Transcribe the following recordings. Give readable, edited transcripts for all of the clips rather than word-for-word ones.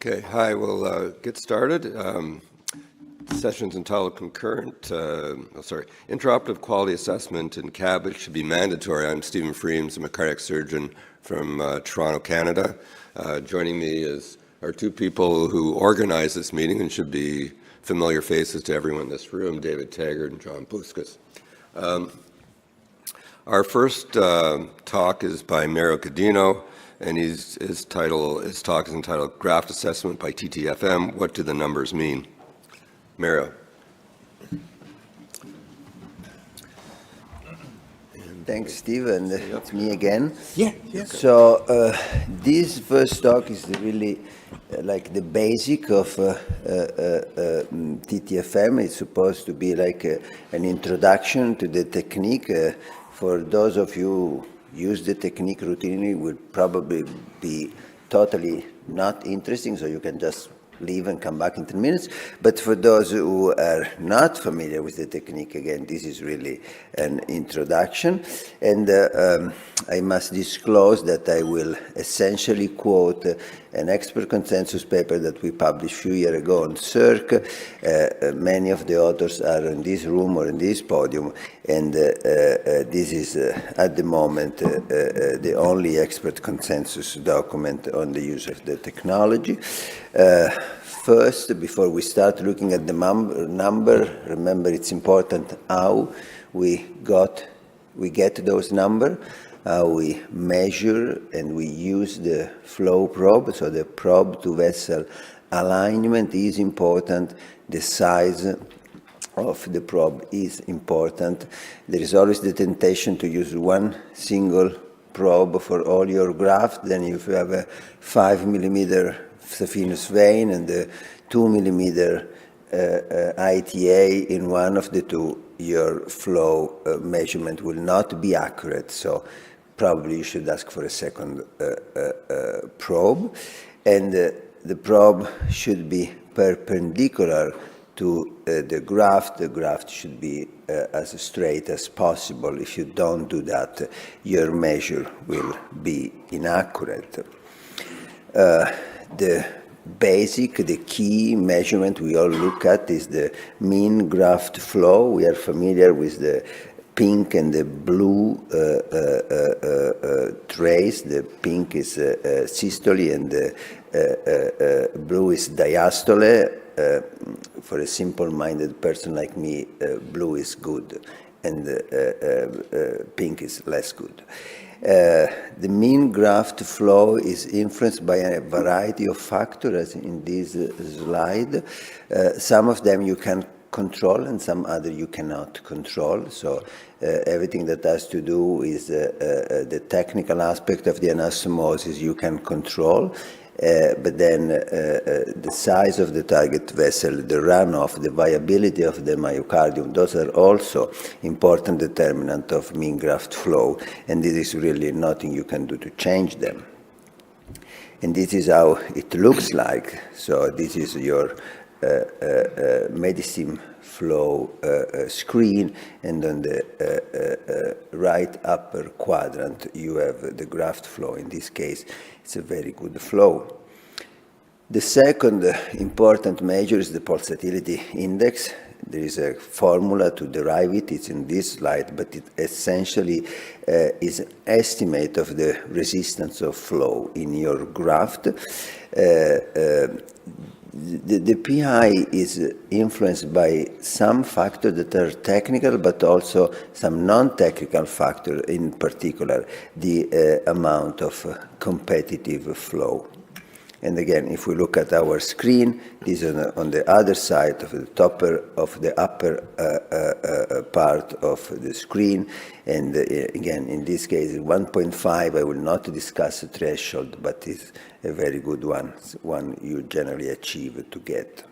Okay, hi, we'll get started. Session's entitled Concurrent, Intraoperative Quality Assessment in CABG should be mandatory. I'm Stephen Freems, I'm a cardiac surgeon from Toronto, Canada. Joining me are two people who organized this meeting and should be familiar faces to everyone in this room, David Taggart and John Busquets. Our first talk is by Mario Cadino, and his talk is entitled Graft Assessment by TTFM, What Do the Numbers Mean? Mario. Thanks, Stephen. It's me again. Yeah. So this first talk is really like the basic of TTFM. It's supposed to be like an introduction to the technique. For those of you who use the technique routinely, would probably be totally not interesting, so you can just leave and come back in 10 minutes. But for those who are not familiar with the technique, again, this is really an introduction. And I must disclose that I will essentially quote an expert consensus paper that we published a few years ago on CIRC. Many of the authors are in this room or in this podium, and this is, at the moment, the only expert consensus document on the use of the technology. First, before we start looking at the number, remember it's important how we get those numbers, how we measure and we use the flow probe. So the probe to vessel alignment is important. The size of the probe is important. There is always the temptation to use one single probe for all your graft. Then if you have a 5 millimeter saphenous vein and the 2 millimeter ITA in one of the two, your flow measurement will not be accurate. So probably you should ask for a second probe. And the probe should be perpendicular to the graft. The graft should be as straight as possible. If you don't do that, your measure will be inaccurate. The key measurement we all look at is the mean graft flow. We are familiar with the pink and the blue trace. The pink is systole and the blue is diastole. For a simple-minded person like me, blue is good and pink is less good. The mean graft flow is influenced by a variety of factors, as in this slide. Some of them you can control and some other you cannot control. So everything that has to do with the technical aspect of the anastomosis you can control. But then the size of the target vessel, the runoff, the viability of the myocardium, those are also important determinant of mean graft flow, and this is really nothing you can do to change them. And this is how it looks like. So this is your medicine flow screen, and on the right upper quadrant you have the graft flow. In this case, it's a very good flow. The second important measure is the pulsatility index. There is a formula to derive it. It's in this slide, but it essentially is an estimate of the resistance of flow in your graft. The PI is influenced by some factors that are technical, but also some non-technical factors, in particular the amount of competitive flow. And again, if we look at our screen, this is on the other side of the upper part of the screen. And again, in this case, 1.5, I will not discuss a threshold, but it's a very good one, one you generally achieve to get.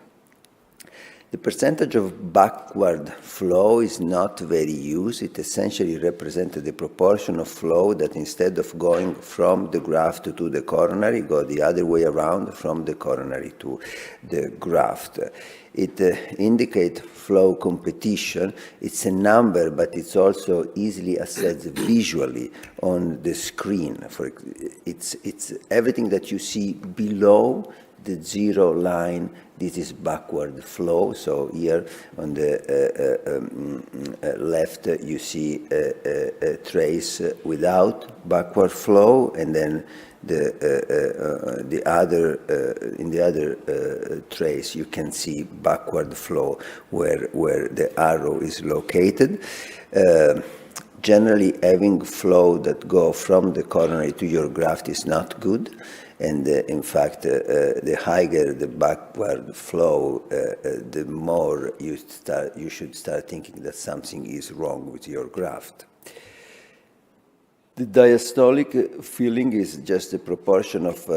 The percentage of backward flow is not very used. It essentially represents the proportion of flow that instead of going from the graft to the coronary, go the other way around from the coronary to the graft. It indicates flow competition. It's a number, but it's also easily assessed visually on the screen. It's everything that you see below the zero line, this is backward flow. So here on the left, you see a trace without backward flow, and then the other in the other trace you can see backward flow where the arrow is located. Generally, having flow that go from the coronary to your graft is not good, and in fact, the higher the backward flow, the more you should start thinking that something is wrong with your graft. The diastolic filling is just a proportion of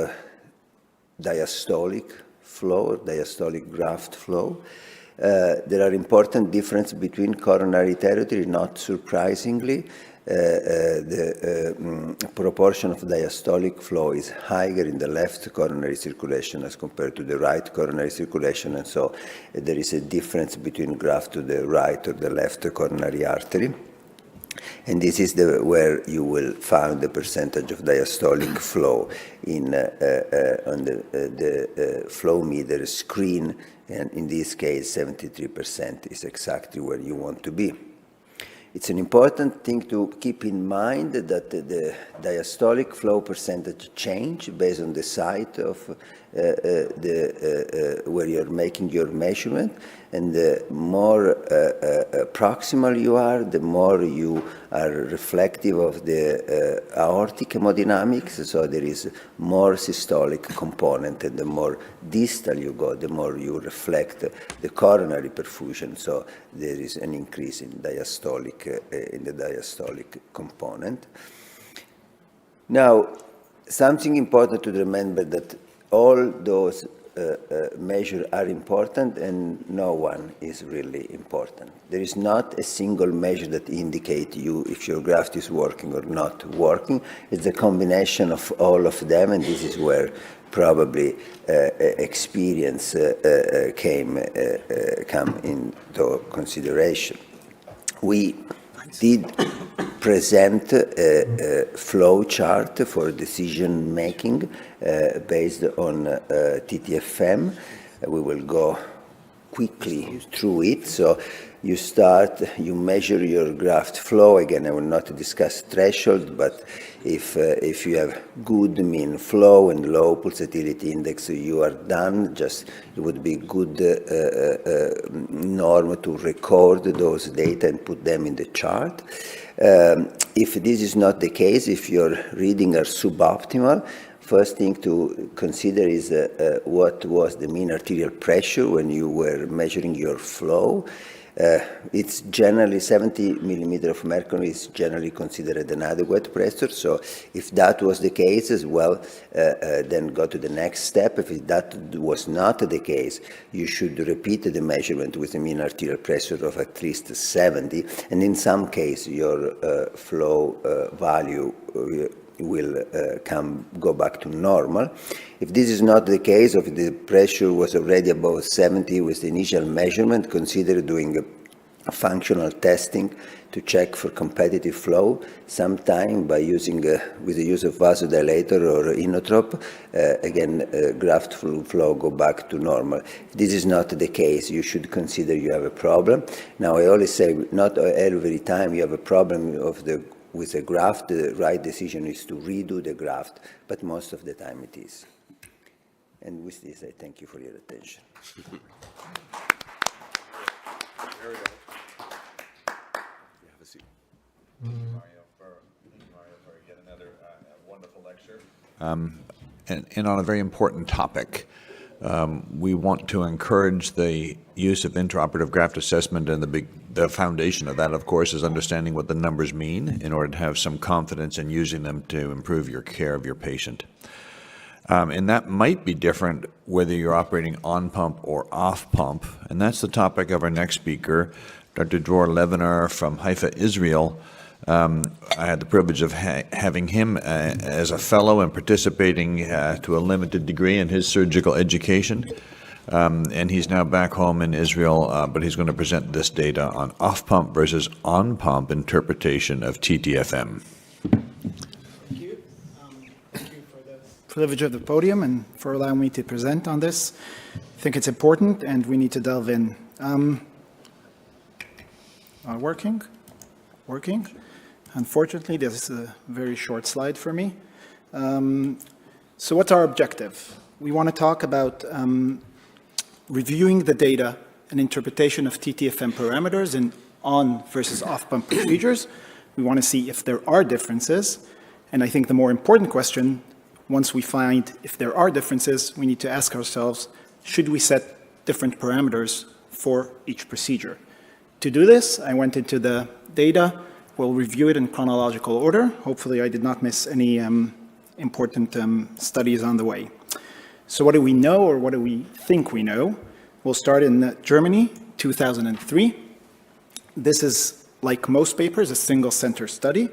diastolic flow, or diastolic graft flow. There are important differences between coronary territory, not surprisingly. The proportion of diastolic flow is higher in the left coronary circulation as compared to the right coronary circulation, and so there is a difference between graft to the right or the left coronary artery. And this is where you will find the percentage of diastolic flow on the flow meter screen, and in this case 73% is exactly where you want to be. It's an important thing to keep in mind that the diastolic flow percentage change based on the site of where you're making your measurement, and the more proximal you are, the more you are reflective of the aortic hemodynamics, so there is more systolic component, and the more distal you go, the more you reflect the coronary perfusion, so there is an increase in diastolic in the diastolic component. Now, something important to remember, that all those measures are important and no one is really important. There is not a single measure that indicates you if your graft is working or not working. It's a combination of all of them, and this is where probably experience come into consideration. We did present a flow chart for decision making based on TTFM. We will go quickly through it. So you measure your graft flow. Again, I will not discuss threshold, but if you have good mean flow and low pulsatility index, you are done. Just it would be good norm to record those data and put them in the chart. If this is not the case, if your readings are suboptimal, first thing to consider is what was the mean arterial pressure when you were measuring your flow. It's generally 70 millimeter of mercury is generally considered an adequate pressure. So if that was the case as well, then go to the next step. If that was not the case, you should repeat the measurement with a mean arterial pressure of at least 70. And in some case, your flow value will go back to normal. If this is not the case, or if the pressure was already above 70 with the initial measurement, consider doing a functional testing to check for competitive flow, sometime by using, with the use of vasodilator or inotrope, again, graft flow go back to normal. If this is not the case, you should consider you have a problem. Now, I always say, not every time you have a problem with the graft, the right decision is to redo the graft, but most of the time it is. And with this, I thank you for your attention. Have a seat. Thank you, Mario, for yet another wonderful lecture. And on a very important topic. We want to encourage the use of intraoperative graft assessment, and the foundation of that, of course, is understanding what the numbers mean in order to have some confidence in using them to improve your care of your patient. And that might be different whether you're operating on pump or off pump, and that's the topic of our next speaker, Dr. Dror Levinar from Haifa, Israel. I had the privilege of having him as a fellow and participating to a limited degree in his surgical education. And he's now back home in Israel, but he's going to present this data on off-pump versus on-pump interpretation of TTFM. Thank you. Thank you for this. privilege of the podium and for allowing me to present on this. I think it's important and we need to delve in. Working? Working? Unfortunately, this is a very short slide for me. So what's our objective? We want to talk about reviewing the data and interpretation of TTFM parameters in on versus off-pump procedures. We want to see if there are differences. And I think the more important question, once we find if there are differences, we need to ask ourselves, should we set different parameters for each procedure? To do this, I went into the data. We'll review it in chronological order. Hopefully I did not miss any important studies on the way. So what do we know, or what do we think we know? We'll start in Germany, 2003. This is, like most papers, a single center study.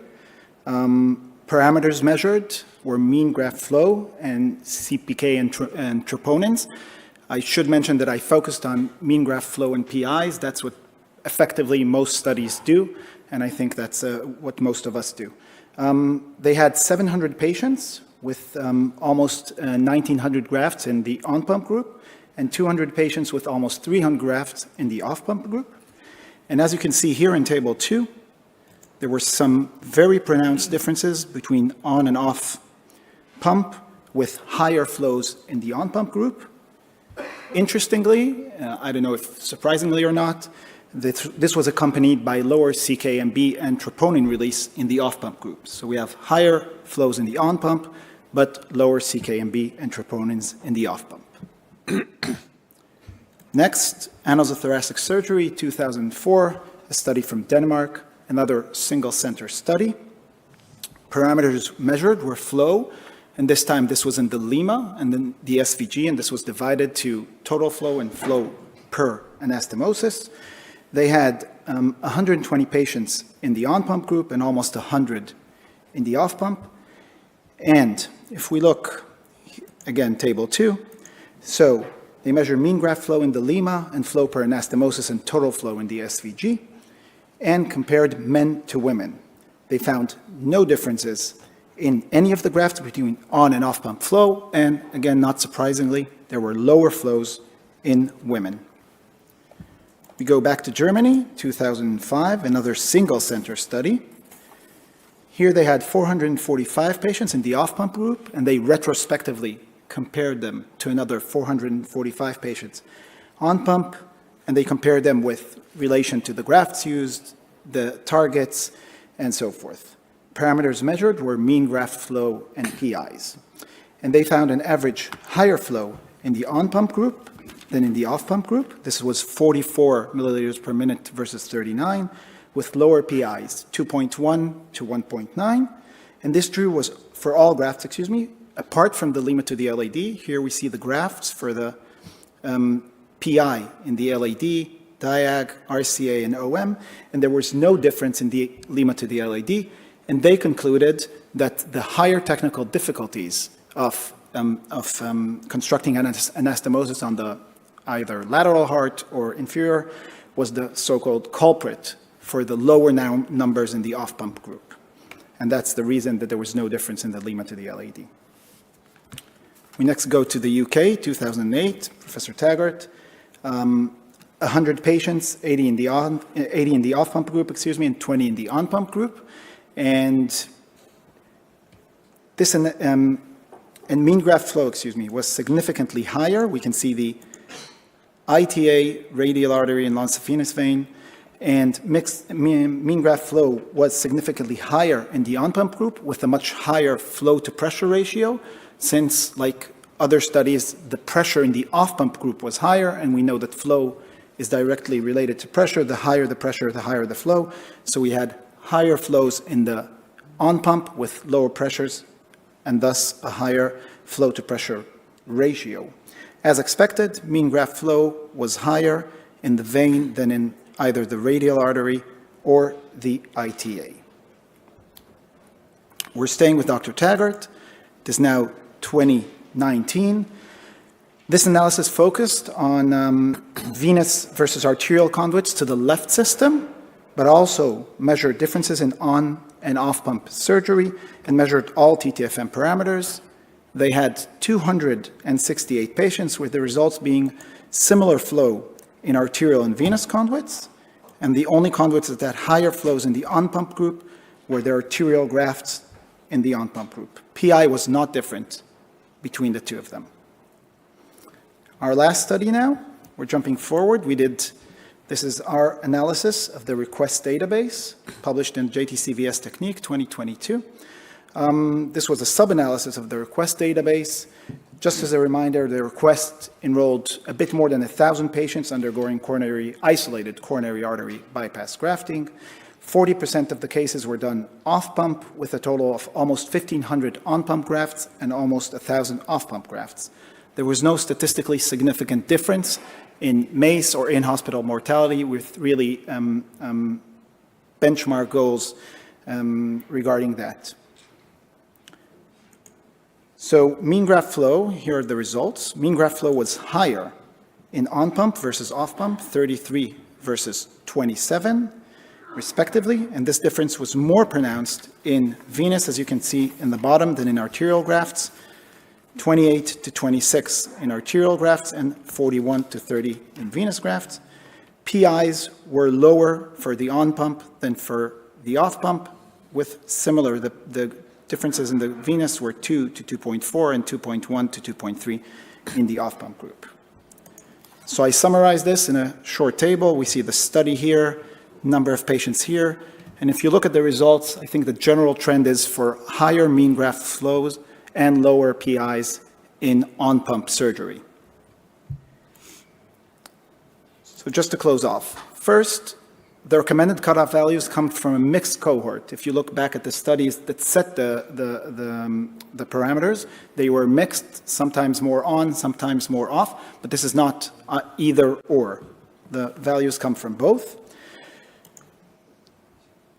Parameters measured were mean graft flow and CPK and troponins. I should mention that I focused on mean graft flow and PIs. That's what effectively most studies do, and I think that's what most of us do. They had 700 patients with almost 1,900 grafts in the on-pump group and 200 patients with almost 300 grafts in the off-pump group. And as you can see here in Table 2, there were some very pronounced differences between on and off pump with higher flows in the on-pump group. Interestingly, I don't know if surprisingly or not, this was accompanied by lower CKMB and troponin release in the off-pump group. So we have higher flows in the on-pump, but lower CKMB and troponins in the off-pump. Next, Annals-of-Thoracic Surgery, 2004, a study from Denmark, another single-center study. Parameters measured were flow, and this time this was in the lima and then the SVG, and this was divided to total flow and flow per anastomosis. They had 120 patients in the on-pump group and almost 100 in the off-pump. And if we look, again, Table 2, so they measure mean graft flow in the lima and flow per anastomosis and total flow in the SVG, and compared men to women. They found no differences in any of the grafts between on and off-pump flow, and again, not surprisingly, there were lower flows in women. We go back to Germany, 2005, another single-center study. Here they had 445 patients in the off-pump group, and they retrospectively compared them to another 445 patients on pump, and they compared them with relation to the grafts used, the targets, and so forth. Parameters measured were mean graft flow and PIs. And they found an average higher flow in the on-pump group than in the off-pump group. This was 44 milliliters per minute versus 39, with lower PIs, 2.1 to 1.9. And this true was for all grafts, apart from the lima to the LAD. Here we see the grafts for the PI in the LAD, DIAG, RCA, and OM, and there was no difference in the lima to the LAD, and they concluded that the higher technical difficulties of constructing anastomosis on the either lateral heart or inferior was the so-called culprit for the lower numbers in the off-pump group. And that's the reason that there was no difference in the lima to the LAD. We next go to the UK, 2008, Professor Taggart. 100 patients, 80 in the off-pump group, and 20 in the on-pump group. And this and mean graft flow, was significantly higher. We can see the ITA, radial artery, and longitudinous vein, and mean graft flow was significantly higher in the on-pump group with a much higher flow-to-pressure ratio, since, like other studies, the pressure in the off-pump group was higher, and we know that flow is directly related to pressure. The higher the pressure, the higher the flow. So we had higher flows in the on-pump with lower pressures, and thus a higher flow-to-pressure ratio. As expected, mean graft flow was higher in the vein than in either the radial artery or the ITA. We're staying with Dr. Taggart. It is now 2019. This analysis focused on venous versus arterial conduits to the left system, but also measured differences in on and off-pump surgery and measured all TTFM parameters. they had 268 patients, with the results being similar flow in arterial and venous conduits, and the only conduits that had higher flows in the on-pump group were the arterial grafts in the on-pump group. PI was not different between the two of them. Our last study now, we're jumping forward. This is our analysis of the request database, published in JTCVS Technique 2022. This was a sub-analysis of the request database. Just as a reminder, the request enrolled a bit more than 1,000 patients undergoing isolated coronary artery bypass grafting. 40% of the cases were done off-pump, with a total of almost 1,500 on-pump grafts and almost 1,000 off-pump grafts. There was no statistically significant difference in MACE or in-hospital mortality, with really benchmark goals regarding that. So mean graft flow, here are the results. Mean graft flow was higher in on-pump versus off-pump, 33 versus 27, respectively, and this difference was more pronounced in venous, as you can see in the bottom, than in arterial grafts, 28 to 26 in arterial grafts and 41 to 30 in venous grafts. PIs were lower for the on-pump than for the off-pump, with similar, the differences in the venous were 2 to 2.4 and 2.1 to 2.3 in the off-pump group. So I summarize this in a short table. We see the study here, number of patients here, and if you look at the results, I think the general trend is for higher mean graft flows and lower PIs in on-pump surgery. So just to close off, first, the recommended cutoff values come from a mixed cohort. If you look back at the studies that set the parameters, they were mixed, sometimes more on, sometimes more off, but this is not either or. The values come from both.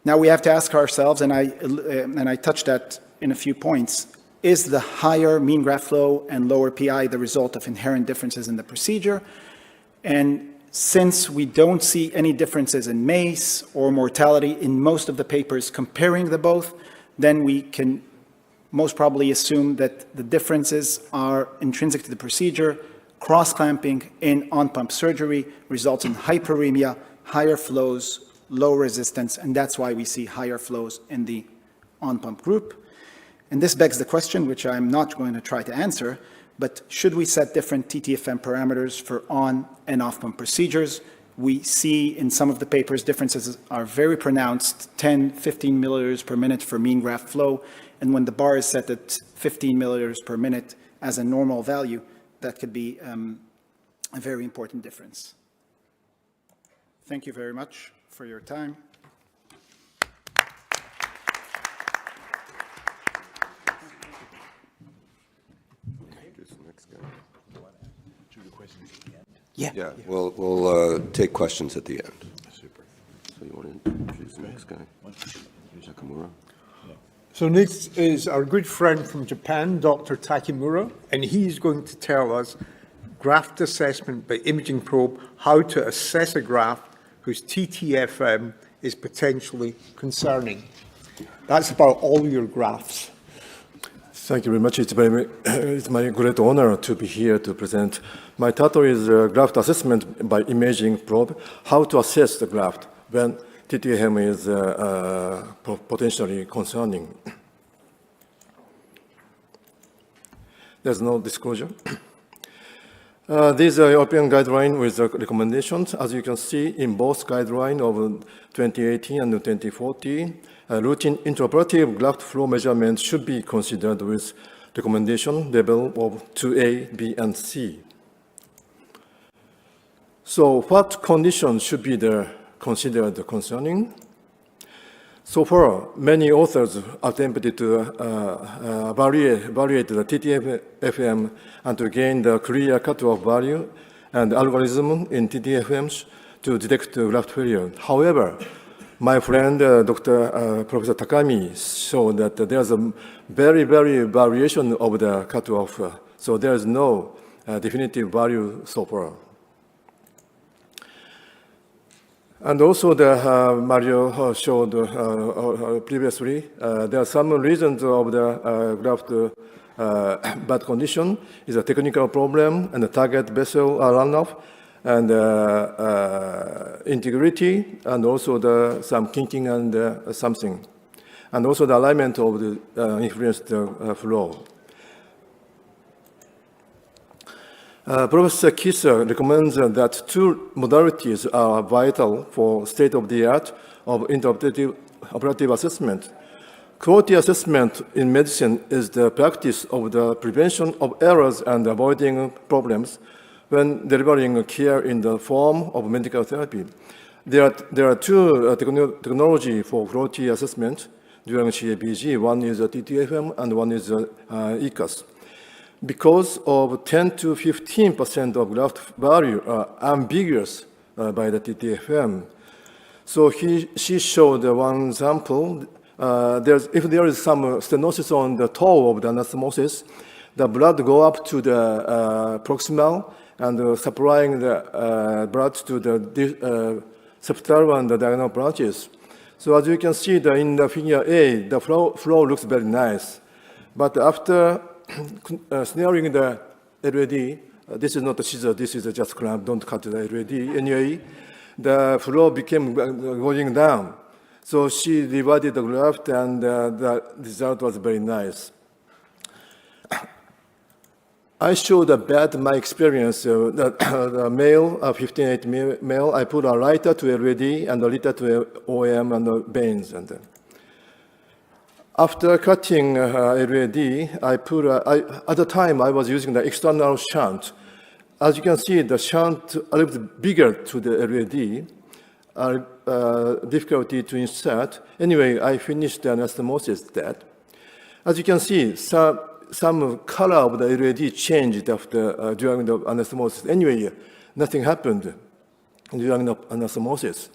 Now we have to ask ourselves, and I touched that in a few points, is the higher mean graft flow and lower PI the result of inherent differences in the procedure? And since we don't see any differences in MACE or mortality in most of the papers comparing the both, then we can most probably assume that the differences are intrinsic to the procedure. Cross-clamping in on-pump surgery results in hyperemia, higher flows, low resistance, and that's why we see higher flows in the on-pump group. And this begs the question, which I'm not going to try to answer, but should we set different TTFM parameters for on and off-pump procedures? We see in some of the papers differences are very pronounced, 10, 15 milliliters per minute for mean graft flow, and when the bar is set at 15 milliliters per minute as a normal value, that could be a very important difference. Thank you very much for your time. Yeah, we'll take questions at the end. Super. So you want to introduce the next guy? Nakamura? So next is our good friend from Japan, Dr. Takimura, and he's going to tell us graft assessment by imaging probe, how to assess a graft whose TTFM is potentially concerning. That's about all your grafts. Thank you very much. It's my great honor to be here to present. My title is Graft Assessment by Imaging Probe, how to assess the graft when TTFM is potentially concerning. There's no disclosure. These are European guidelines with recommendations. As you can see in both guidelines of 2018 and 2014, routine intraoperative graft flow measurement should be considered with recommendation level of 2A, B, and C. So what conditions should be considered concerning? So far, many authors attempted to evaluate the TTFM and to gain the clear cutoff value and algorithm in TTFMs to detect graft failure. However, my friend, Professor Takami, showed that there's a very variation of the cutoff, so there is no definitive value so far. And also, Mario showed previously, there are some reasons of the graft bad condition is a technical problem, and the target vessel runoff, and integrity, and also some kinking and something, and also the alignment of the influenced flow. Professor Kisser recommends that two modalities are vital for state-of-the-art of intraoperative assessment. Quality assessment in medicine is the practice of the prevention of errors and avoiding problems when delivering care in the form of medical therapy. There are two technology for quality assessment during CABG. One is TTFM and one is ECAS. Because of 10 to 15% of graft value are ambiguous by the TTFM. So she showed one example. If there is some stenosis on the toe of the anastomosis, the blood go up to the proximal and supplying the blood to the septal and the diagonal branches. So as you can see in the figure A, the flow looks very nice. But after snaring the LAD, this is not a scissor, this is just clamp, don't cut the LAD. Anyway, the flow became going down. So she divided the graft and the result was very nice. I showed my experience, the male, 15-8 male, I put a lighter to LAD and a liter to OM and the veins. And after cutting LAD, at the time I was using the external shunt. As you can see, the shunt a little bit bigger to the LAD, difficulty to insert. Anyway, I finished the anastomosis that. As you can see, some color of the LAD changed after during the anastomosis. Anyway, nothing happened during the anastomosis.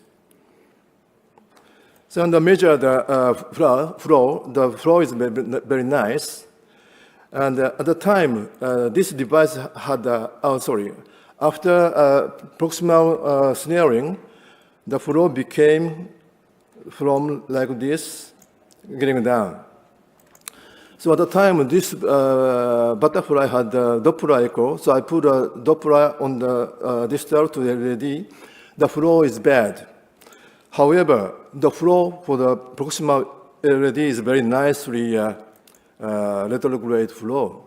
So under measure the flow is very nice. And at the time, this device had, after proximal snaring, the flow became from like this, getting down. So at the time, this butterfly had Doppler echo, so I put a Doppler on the distal to the LAD. The flow is bad. However, the flow for the proximal LAD is very nicely retrograde flow.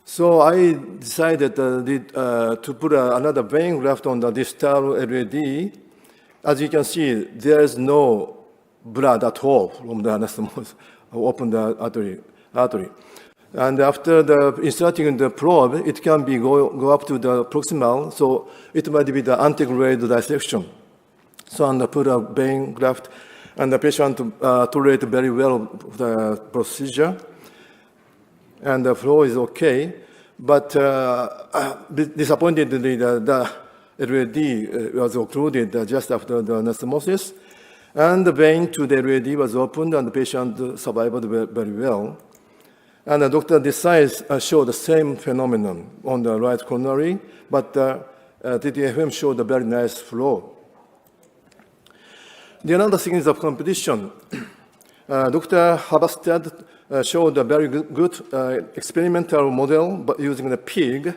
So I decided to put another vein graft on the distal LAD. As you can see, there is no blood at all from the anastomosis, open the artery. And after inserting the probe, it can be go up to the proximal, so it might be the antegrade dissection. So I put a vein graft, and the patient tolerated very well the procedure, and the flow is okay. But disappointingly, the LAD was occluded just after the anastomosis, and the vein to the LAD was opened, and the patient survived very well. And Dr. Desai showed the same phenomenon on the right coronary, but TTFM showed a very nice flow. The another thing is the competition. Dr. Haberstad showed a very good experimental model but using the pig,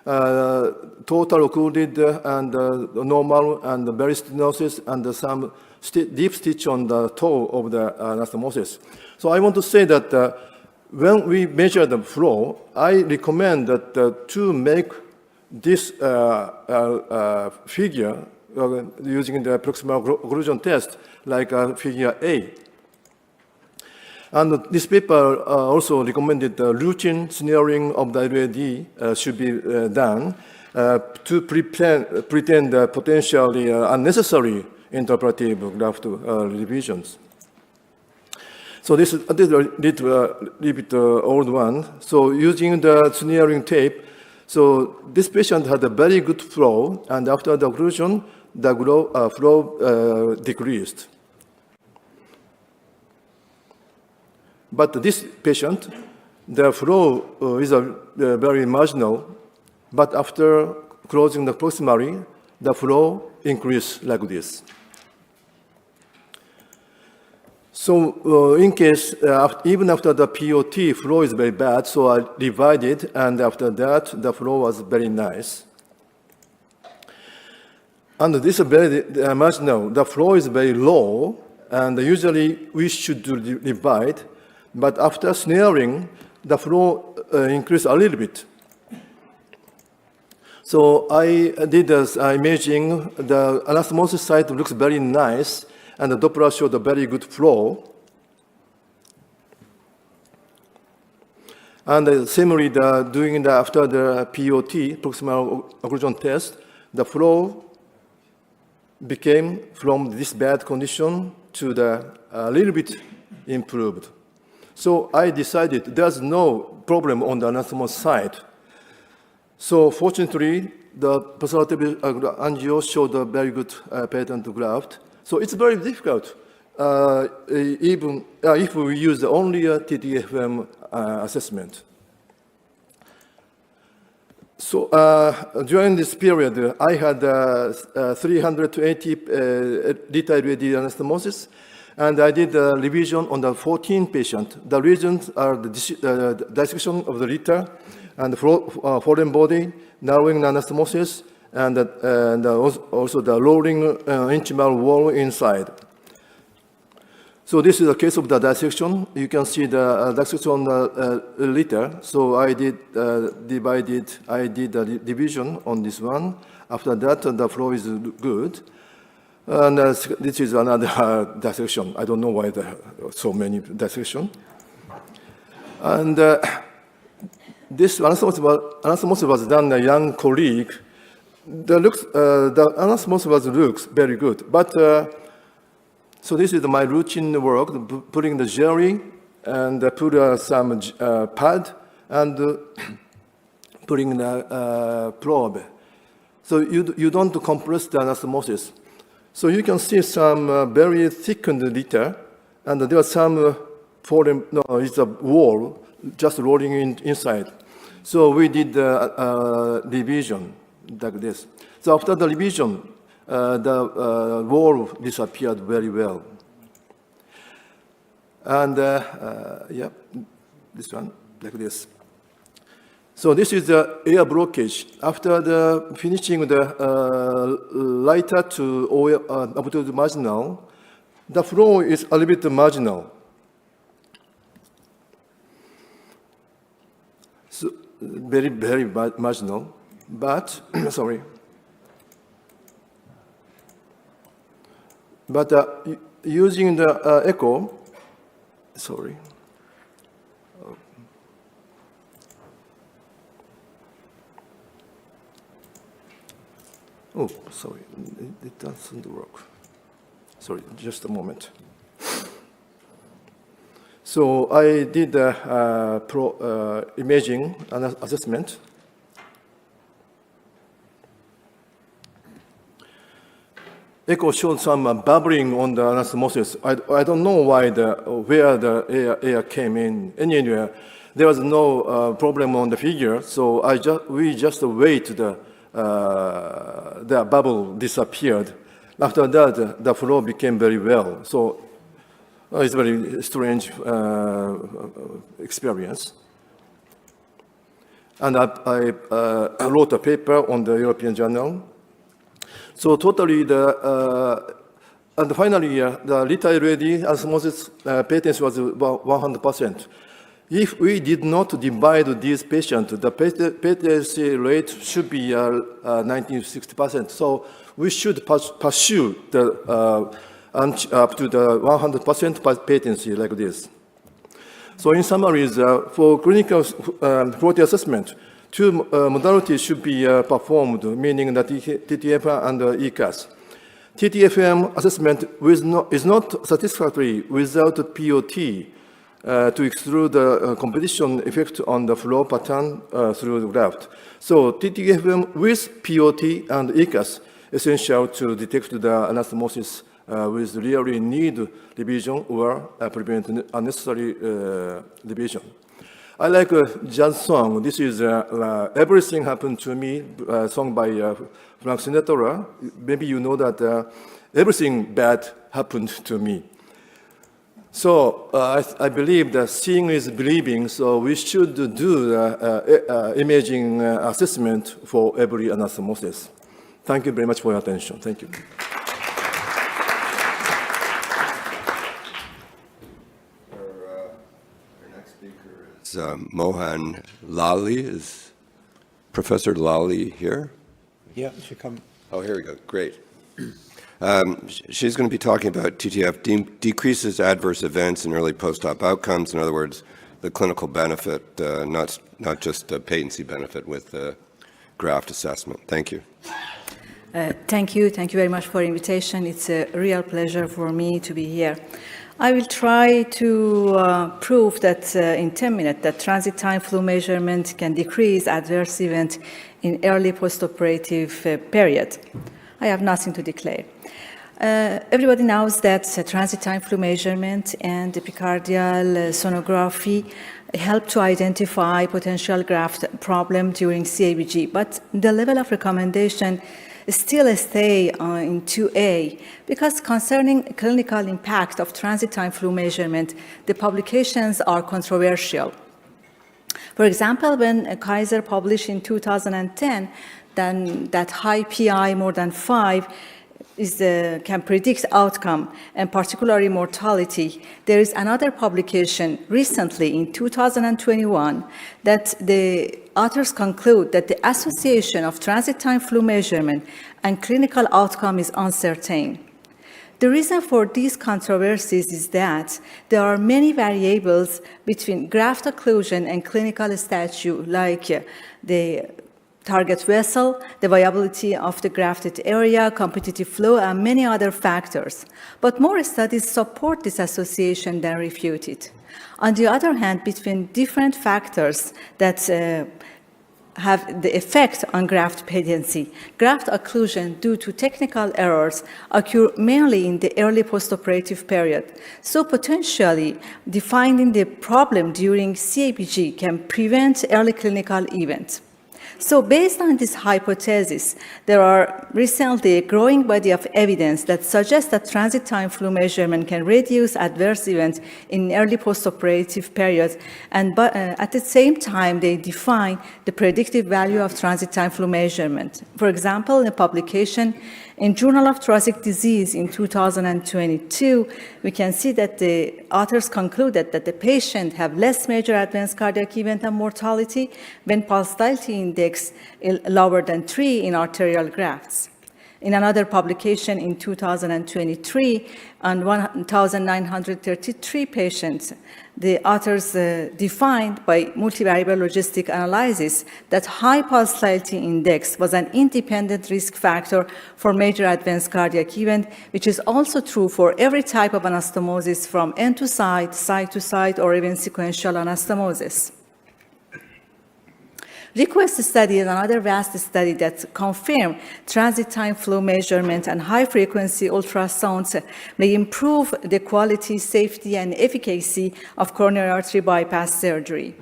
total occluded and normal and very stenosis and some deep stitch on the toe of the anastomosis. So I want to say that when we measure the flow, I recommend that to make this figure using the proximal occlusion test, like figure A. And this paper also recommended routine snaring of the LAD should be done to pretend potentially unnecessary intraoperative graft revisions. So this is a little bit old one. So using the snaring tape, so this patient had a very good flow, and after the occlusion, the flow decreased. But this patient, the flow is very marginal, but after closing the proximally, the flow increased like this. So in case, even after the POT, flow is very bad, so I divided, and after that, the flow was very nice. And this is very marginal. The flow is very low, and usually we should divide, but after snaring, the flow increased a little bit. So I did this imaging. The anastomosis site looks very nice, and the Doppler showed a very good flow. And similarly, after the POT, proximal occlusion test, the flow became from this bad condition to a little bit improved. So I decided there's no problem on the anastomosis side. So fortunately, the postoperative angio showed a very good patent graft. So it's very difficult, even if we use only a TTFM assessment. So during this period, I had 380 detail-ready anastomosis, and I did a revision on the 14 patients. The reasons are the dissection of the liter and the foreign body, narrowing the anastomosis, and also the lowering intimal wall inside. So this is a case of the dissection. You can see the dissection on the liter. So I did a division on this one. After that, the flow is good. And this is another dissection. I don't know why there are so many dissections. And this anastomosis was done by a young colleague. The anastomosis looks very good. But so this is my routine work, putting the jelly and put some pad and putting the probe. So you don't compress the anastomosis. So you can see some very thickened liter, and there are some it's a wall just rolling inside. So we did the revision like this. So after the revision, the wall disappeared very well. And yeah, this one, like this. So this is the air blockage. After the finishing the lighter to up to the marginal, the flow is a little bit marginal. So very, very marginal, but, sorry. But using the echo, sorry. Oh, sorry, it doesn't work. Sorry, just a moment. So I did imaging assessment. Echo showed some bubbling on the anastomosis. I don't know where the air came in. Anyway, there was no problem on the figure, so we just wait the bubble disappeared. After that, the flow became very well. So it's a very strange experience. And I wrote a paper on the European Journal. So totally, and finally, the liter-ready anastomosis patency was about 100%. If we did not divide these patients, the patency rate should be 90-60%. So we should pursue the up to the 100% patency like this. So in summary, for clinical quality assessment, two modalities should be performed, meaning that TTFM and ECAS. TTFM assessment is not satisfactory without POT to exclude the competition effect on the flow pattern through the graft. So TTFM with POT and ECAS essential to detect the anastomosis with really need revision or prevent unnecessary revision. I like jazz song. This is Everything Happened to Me, sung by Frank Sinatra. Maybe you know that everything bad happened to me. So I believe that seeing is believing, so we should do the imaging assessment for every anastomosis. Thank you very much for your attention. Thank you. Our next speaker is Mohan Lally. Is Professor Lally here? Yeah, she come. Oh, here we go. Great. She's going to be talking about TTF decreases adverse events and early post-op outcomes. In other words, the clinical benefit, not just the patency benefit with the graft assessment. Thank you. Thank you. Thank you very much for the invitation. It's a real pleasure for me to be here. I will try to prove that in 10 minutes that transit time flow measurement can decrease adverse event in early postoperative period. I have nothing to declare. Everybody knows that transit time flow measurement and epicardial sonography help to identify potential graft problem during CABG, but the level of recommendation still stay in 2A because concerning clinical impact of transit time flow measurement, the publications are controversial. For example, when Kaiser published in 2010, then that high PI more than 5 can predict outcome and particularly mortality. There is another publication recently in 2021 that the authors conclude that the association of transit time flow measurement and clinical outcome is uncertain. The reason for these controversies is that there are many variables between graft occlusion and clinical status, like the target vessel, the viability of the grafted area, competitive flow, and many other factors. But more studies support this association than refute it. On the other hand, between different factors that have the effect on graft patency, graft occlusion due to technical errors occur mainly in the early postoperative period. So potentially, defining the problem during CABG can prevent early clinical events. So based on this hypothesis, there are recently a growing body of evidence that suggests that transit time flow measurement can reduce adverse events in early postoperative periods, and at the same time, they define the predictive value of transit time flow measurement. For example, in a publication in Journal of Thoracic Disease in 2022, we can see that the authors concluded that the patient have less major advanced cardiac event and mortality when pulsatility index is lower than 3 in arterial grafts. In another publication in 2023, on 1,933 patients, the authors defined by multivariable logistic analysis that high pulsatility index was an independent risk factor for major advanced cardiac event, which is also true for every type of anastomosis from end to side to side, or even sequential anastomosis. Request study is another vast study that confirms transit time flow measurement and high-frequency ultrasounds may improve the quality, safety, and efficacy of coronary artery bypass surgery.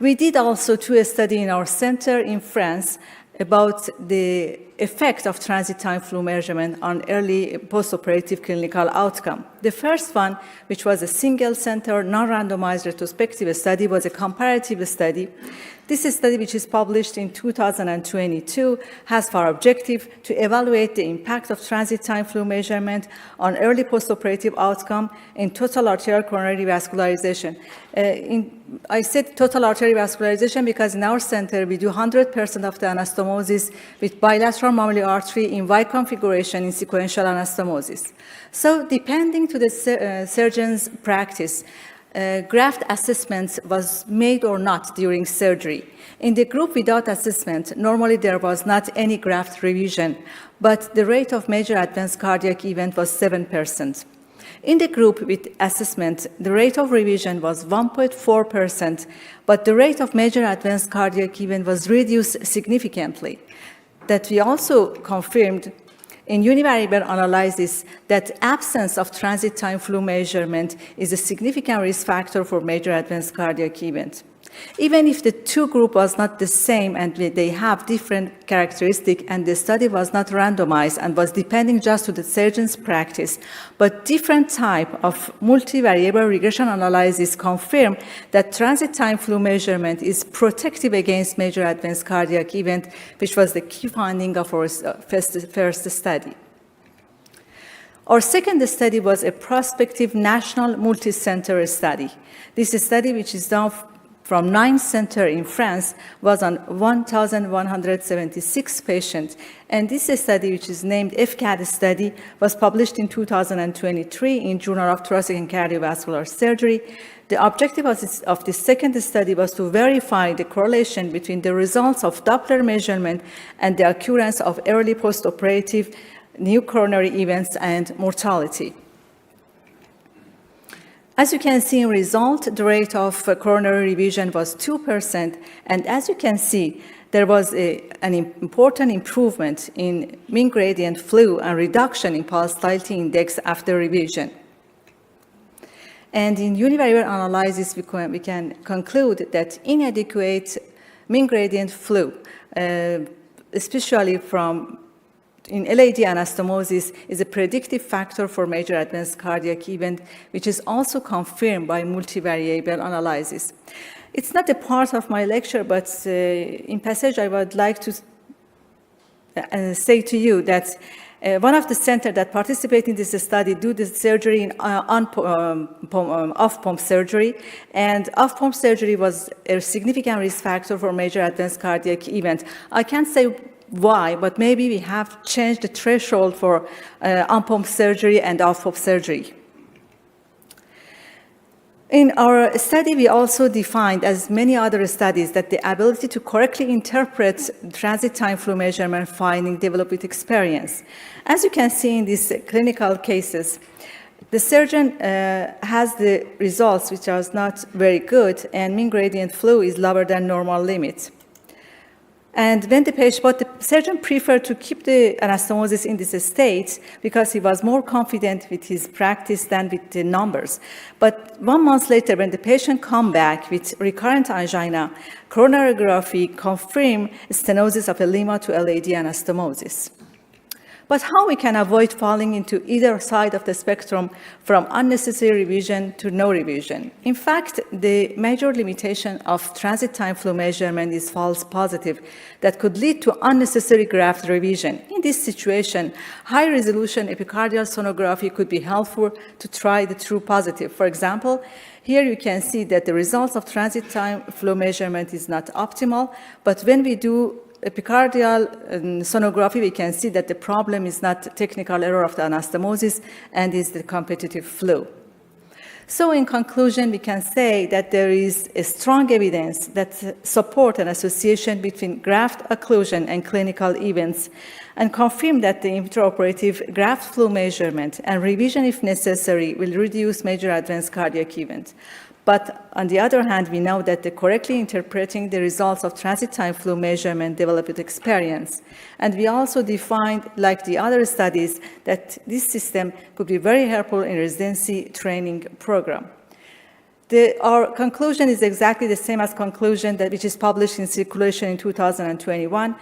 We did also 2 studies in our center in France about the effect of transit time flow measurement on early postoperative clinical outcome. The first one, which was a single-center, non-randomized retrospective study, was a comparative study. This study, which is published in 2022, has for objective to evaluate the impact of transit time flow measurement on early postoperative outcome in total arterial coronary vascularization. I said total arterial vascularization because in our center, we do 100% of the anastomosis with bilateral mammillary artery in Y configuration in sequential anastomosis. So depending to the surgeon's practice, graft assessment was made or not during surgery. In the group without assessment, normally there was not any graft revision, but the rate of major advanced cardiac event was 7%. In the group with assessment, the rate of revision was 1.4%, but the rate of major advanced cardiac event was reduced significantly. That we also confirmed in univariable analysis that absence of transit time flow measurement is a significant risk factor for major advanced cardiac event. Even if the two groups was not the same and they have different characteristics and the study was not randomized and was depending just to the surgeon's practice, but different type of multivariable regression analysis confirm that transit time flow measurement is protective against major advanced cardiac event, which was the key finding of our first study. Our second study was a prospective national multi-center study. This study, which is done from 9 centers in France, was on 1,176 patients. And this study, which is named FCAD study, was published in 2023 in Journal of Thoracic and Cardiovascular Surgery. The objective of this second study was to verify the correlation between the results of Doppler measurement and the occurrence of early postoperative new coronary events and mortality. As you can see in result, the rate of coronary revision was 2%, and as you can see, there was an important improvement in mean gradient flow and reduction in pulse vitality index after revision. And in univariate analysis, we can conclude that inadequate mean gradient flow, especially in LAD anastomosis, is a predictive factor for major advanced cardiac event, which is also confirmed by multivariable analysis. It's not a part of my lecture, but in passage, I would like to say to you that one of the centers that participate in this study do the surgery in off-pump surgery, and off-pump surgery was a significant risk factor for major advanced cardiac event. I can't say why, but maybe we have changed the threshold for on-pump surgery and off-pump surgery. In our study, we also defined, as many other studies, that the ability to correctly interpret transit time flow measurement finding developed with experience. As you can see in these clinical cases, the surgeon has the results which are not very good, and mean gradient flow is lower than normal limit. And when the surgeon preferred to keep the anastomosis in this state because he was more confident with his practice than with the numbers. But 1 month later, when the patient come back with recurrent angina, coronarography confirmed stenosis of a lima to LAD anastomosis. But how we can avoid falling into either side of the spectrum from unnecessary revision to no revision? In fact, the major limitation of transit time flow measurement is false positive that could lead to unnecessary graft revision. In this situation, high-resolution epicardial sonography could be helpful to try the true positive. For example, here you can see that the results of transit time flow measurement is not optimal, but when we do epicardial sonography, we can see that the problem is not technical error of the anastomosis and is the competitive flow. So in conclusion, we can say that there is a strong evidence that support an association between graft occlusion and clinical events, and confirm that the intraoperative graft flow measurement and revision, if necessary, will reduce major advanced cardiac events. But on the other hand, we know that correctly interpreting the results of transit time flow measurement developed with experience. And we also defined, like the other studies, that this system could be very helpful in residency training program. Our conclusion is exactly the same as conclusion which is published in Circulation in 2021,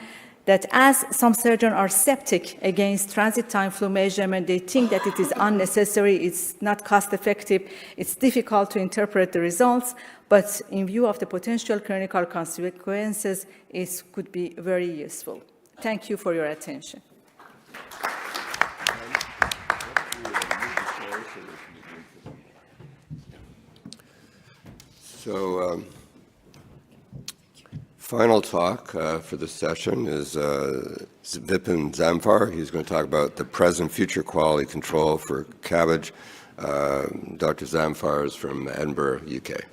that as some surgeons are skeptic against transit time flow measurement, they think that it is unnecessary, it's not cost-effective, it's difficult to interpret the results, but in view of the potential clinical consequences, it could be very useful. Thank you for your attention. So, final talk for this session is Vipin Zamfar. He's going to talk about the present future quality control for CABG. Dr. Zamfar is from Edinburgh, UK.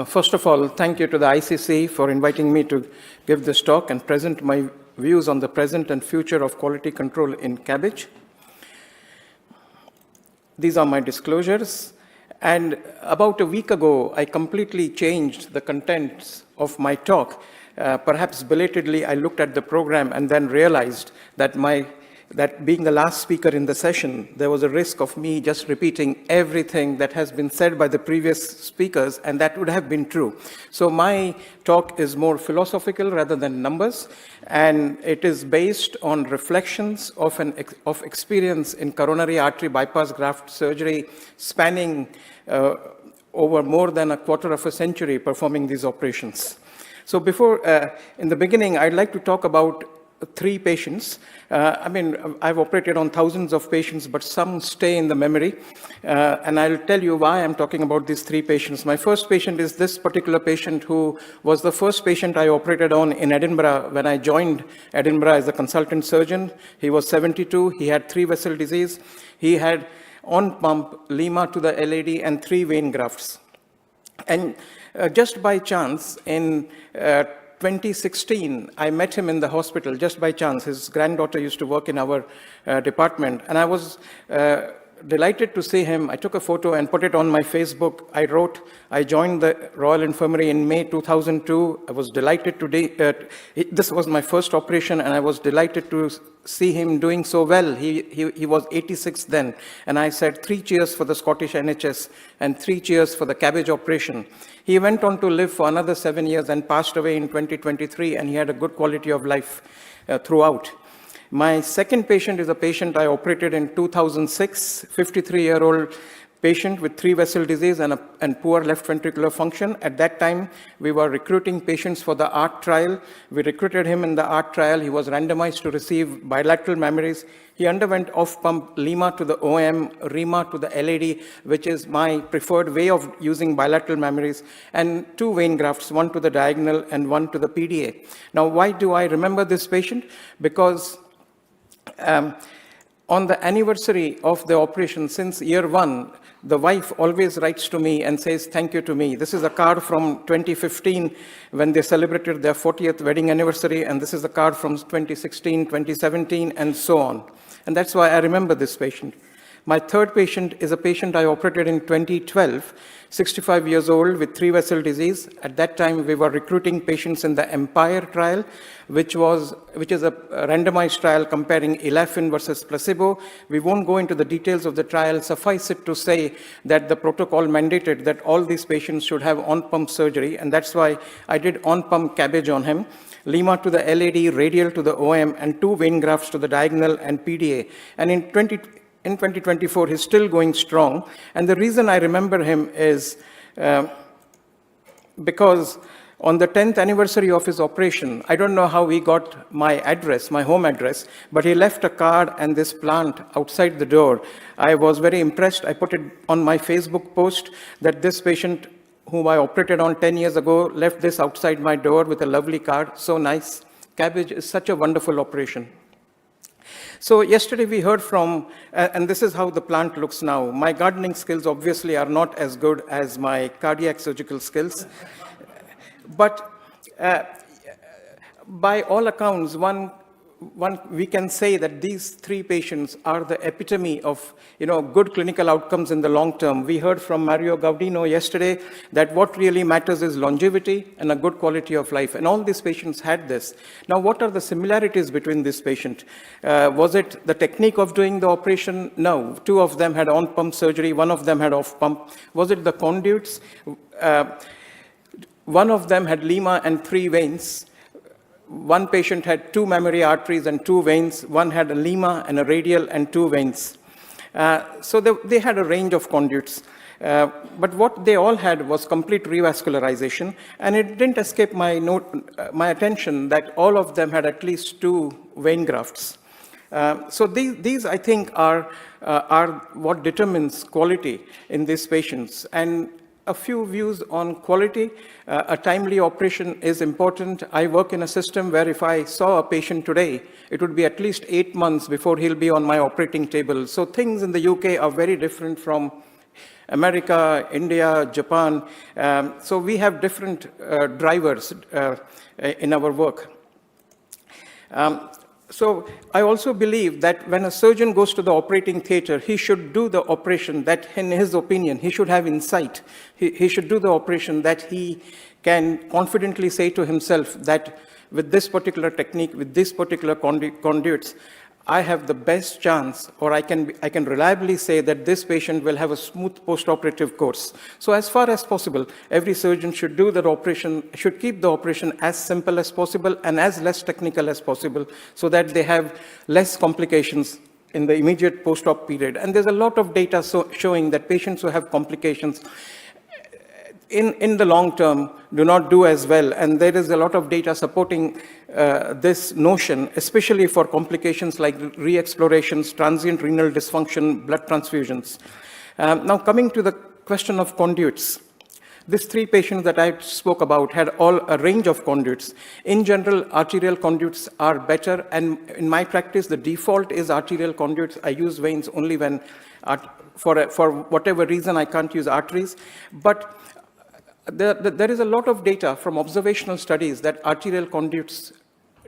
First of all, thank you to the ICC for inviting me to give this talk and present my views on the present and future of quality control in CABG. These are my disclosures. And about a week ago, I completely changed the contents of my talk perhaps belatedly, I looked at the program and then realized that that being the last speaker in the session, there was a risk of me just repeating everything that has been said by the previous speakers, and that would have been true. So my talk is more philosophical rather than numbers, and it is based on reflections of experience in coronary artery bypass graft surgery spanning over more than a quarter of a century performing these operations. So in the beginning, I'd like to talk about 3 patients. I've operated on thousands of patients, but some stay in the memory. And I'll tell you why I'm talking about these 3 patients. My first patient is this particular patient who was the first patient I operated on in Edinburgh when I joined Edinburgh as a consultant surgeon. He was 72. He had 3 vessel disease. He had on-pump Lima to the LAD and 3 vein grafts. And just by chance, in 2016, I met him in the hospital, just by chance. His granddaughter used to work in our department, and I was delighted to see him. I took a photo and put it on my Facebook. I wrote, I joined the Royal Infirmary in May 2002. I was delighted this was my first operation, and I was delighted to see him doing so well. He was 86 then, and I said 3 cheers for the Scottish NHS and 3 cheers for the CABG operation. He went on to live for another 7 years and passed away in 2023, and he had a good quality of life throughout. My second patient is a patient I operated in 2006, 53-year-old patient with 3 vessel disease and poor left ventricular function. At that time, we were recruiting patients for the ART trial. We recruited him in the ART trial. He was randomized to receive bilateral memories. He underwent off-pump Lima to the OM, Rima to the LAD, which is my preferred way of using bilateral memories, and 2 vein grafts, 1 to the diagonal and 1 to the PDA. Now, why do I remember this patient? Because on the anniversary of the operation, since year 1, the wife always writes to me and says thank you to me. This is a card from 2015 when they celebrated their 40th wedding anniversary, and this is a card from 2016, 2017, and so on. And that's why I remember this patient. My third patient is a patient I operated in 2012, 65 years old with 3 vessel disease. At that time, we were recruiting patients in the Empire trial, which is a randomized trial comparing Elafin versus placebo. We won't go into the details of the trial. Suffice it to say that the protocol mandated that all these patients should have on-pump surgery, and that's why I did on-pump CABG on him. Lima to the LAD, radial to the OM, and 2 vein grafts to the diagonal and PDA. And in 2024, he's still going strong. And the reason I remember him is because on the 10th anniversary of his operation, I don't know how he got my address, my home address, but he left a card and this plant outside the door. I was very impressed. I put it on my Facebook post that this patient whom I operated on 10 years ago left this outside my door with a lovely card. So nice. CABG is such a wonderful operation. So yesterday we heard from, and this is how the plant looks now. My gardening skills obviously are not as good as my cardiac surgical skills. But by all accounts, we can say that these 3 patients are the epitome of good clinical outcomes in the long term. We heard from Mario Gaudino yesterday that what really matters is longevity and a good quality of life. And all these patients had this. Now, what are the similarities between this patient? Was it the technique of doing the operation? No. 2 of them had on-pump surgery. 1 of them had off-pump. Was it the conduits? 1 of them had Lima and 3 veins. 1 patient had 2 mammary arteries and 2 veins. 1 had a Lima and a radial and 2 veins. So they had a range of conduits. But what they all had was complete revascularization. And it didn't escape my attention that all of them had at least 2 vein grafts. So these, I think, are what determines quality in these patients. And a few views on quality. A timely operation is important. I work in a system where if I saw a patient today, it would be at least 8 months before he'll be on my operating table. So things in the UK are very different from America, India, Japan. So we have different drivers in our work. So I also believe that when a surgeon goes to the operating theater, he should do the operation that, in his opinion, he should have insight. He should do the operation that he can confidently say to himself that with this particular technique, with this particular conduits, I have the best chance, or I can reliably say that this patient will have a smooth post-operative course. So as far as possible, every surgeon should do that operation, should keep the operation as simple as possible and as less technical as possible, so that they have less complications in the immediate post-op period. And there's a lot of data showing that patients who have complications in the long term do not do as well. And there is a lot of data supporting this notion, especially for complications like re-explorations, transient renal dysfunction, blood transfusions. Now coming to the question of conduits. These 3 patients that I spoke about had all a range of conduits. In general, arterial conduits are better, and in my practice, the default is arterial conduits. I use veins only when, for whatever reason, I can't use arteries. But there is a lot of data from observational studies that arterial conduits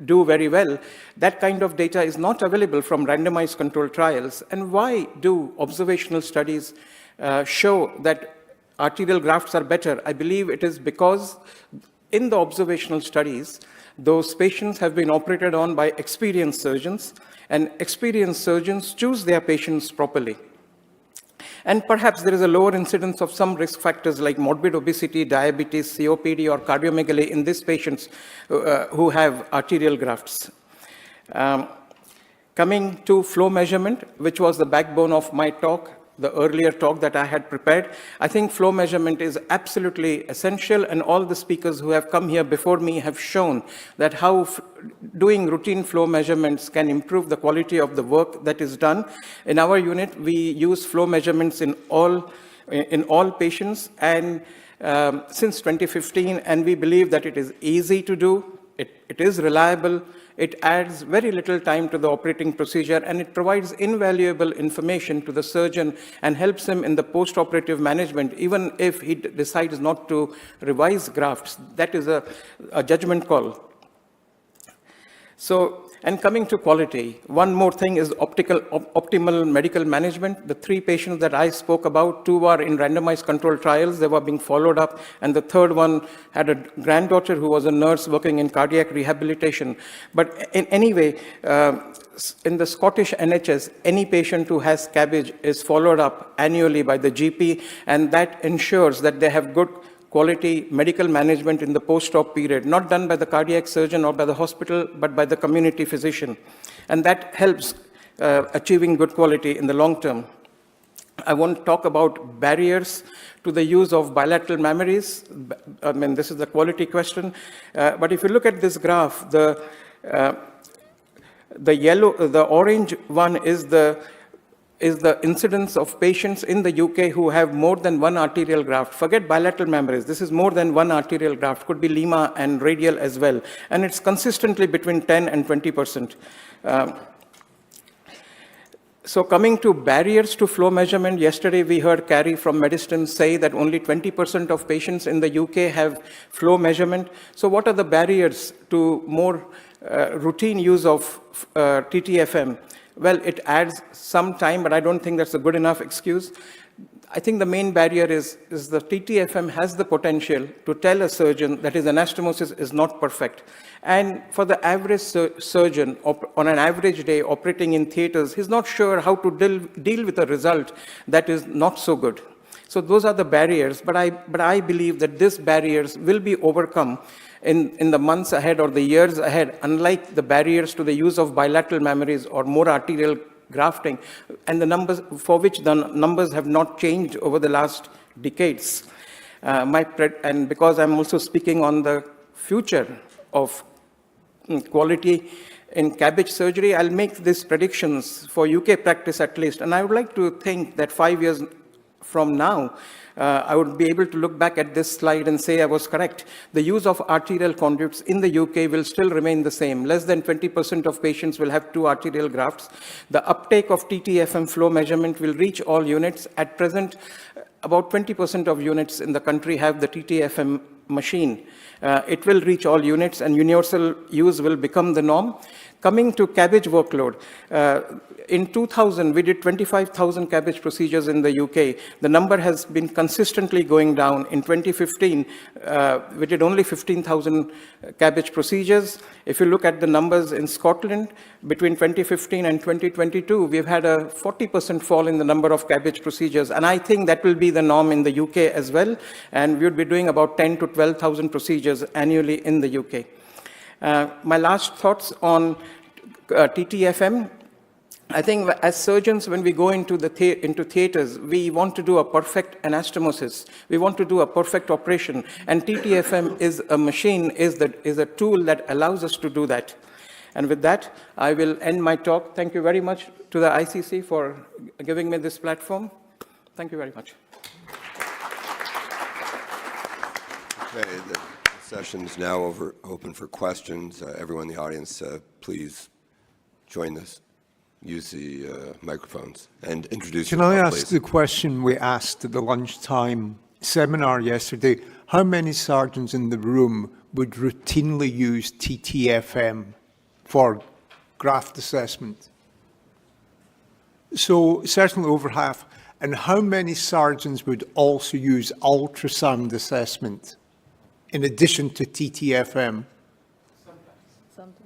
do very well. That kind of data is not available from randomized controlled trials. And why do observational studies show that arterial grafts are better? I believe it is because in the observational studies, those patients have been operated on by experienced surgeons, and experienced surgeons choose their patients properly. And perhaps there is a lower incidence of some risk factors like morbid obesity, diabetes, COPD, or cardiomegaly in these patients who have arterial grafts. Coming to flow measurement, which was the backbone of my talk, the earlier talk that I had prepared, I think flow measurement is absolutely essential, and all the speakers who have come here before me have shown that how doing routine flow measurements can improve the quality of the work that is done. In our unit, we use flow measurements in all patients, and since 2015, and we believe that it is easy to do, it is reliable, it adds very little time to the operating procedure, and it provides invaluable information to the surgeon and helps him in the post-operative management, even if he decides not to revise grafts. That is a judgment call. So, and coming to quality, one more thing is optimal medical management. The 3 patients that I spoke about, 2 are in randomized controlled trials. They were being followed up, and the 3rd one had a granddaughter who was a nurse working in cardiac rehabilitation. But in any way, in the Scottish NHS, any patient who has CABG is followed up annually by the GP, and that ensures that they have good quality medical management in the post-op period, not done by the cardiac surgeon or by the hospital, but by the community physician. And that helps achieving good quality in the long term. I want to talk about barriers to the use of bilateral mammaries. I mean, this is the quality question. But if you look at this graph, the orange one is the incidence of patients in the UK who have more than 1 arterial graft. Forget bilateral mammaries. This is more than 1 arterial graft. Could be lima and radial as well. And it's consistently between 10 and 20%. So coming to barriers to flow measurement, yesterday we heard Carrie from Medistim say that only 20% of patients in the UK have flow measurement. So what are the barriers to more routine use of TTFM? Well, it adds some time, but I don't think that's a good enough excuse. I think the main barrier is the TTFM has the potential to tell a surgeon that his anastomosis is not perfect. And for the average surgeon, on an average day operating in theaters, he's not sure how to deal with a result that is not so good. So those are the barriers, but I believe that these barriers will be overcome in the months ahead or the years ahead, unlike the barriers to the use of bilateral mammaries or more arterial grafting, and the numbers for which the numbers have not changed over the last decades. And because I'm also speaking on the future of quality in CABG surgery, I'll make these predictions for UK practice at least, and I would like to think that 5 years from now, I would be able to look back at this slide and say I was correct. The use of arterial conduits in the UK will still remain the same. Less than 20% of patients will have 2 arterial grafts. The uptake of TTFM flow measurement will reach all units. At present, about 20% of units in the country have the TTFM machine. It will reach all units, and universal use will become the norm. Coming to CABG workload, in 2000, we did 25,000 CABG procedures in the UK. The number has been consistently going down. In 2015, we did only 15,000 CABG procedures. If you look at the numbers in Scotland, between 2015 and 2022, we've had a 40% fall in the number of CABG procedures. And I think that will be the norm in the UK as well. And we would be doing about 10 to 12,000 procedures annually in the UK. My last thoughts on TTFM. I think as surgeons, when we go into into theaters, we want to do a perfect anastomosis. We want to do a perfect operation. And TTFM is a machine, is a tool that allows us to do that. And with that, I will end my talk. Thank you very much to the ICC for giving me this platform. Thank you very much. Okay, the session is now open for questions. Everyone in the audience, please join us. Use the microphones and introduce yourself, Can I ask please. the question we asked at the lunchtime seminar yesterday? How many surgeons in the room would routinely use TTFM for graft assessment? So certainly over half. And how many surgeons would also use ultrasound assessment in addition to TTFM? Sometimes.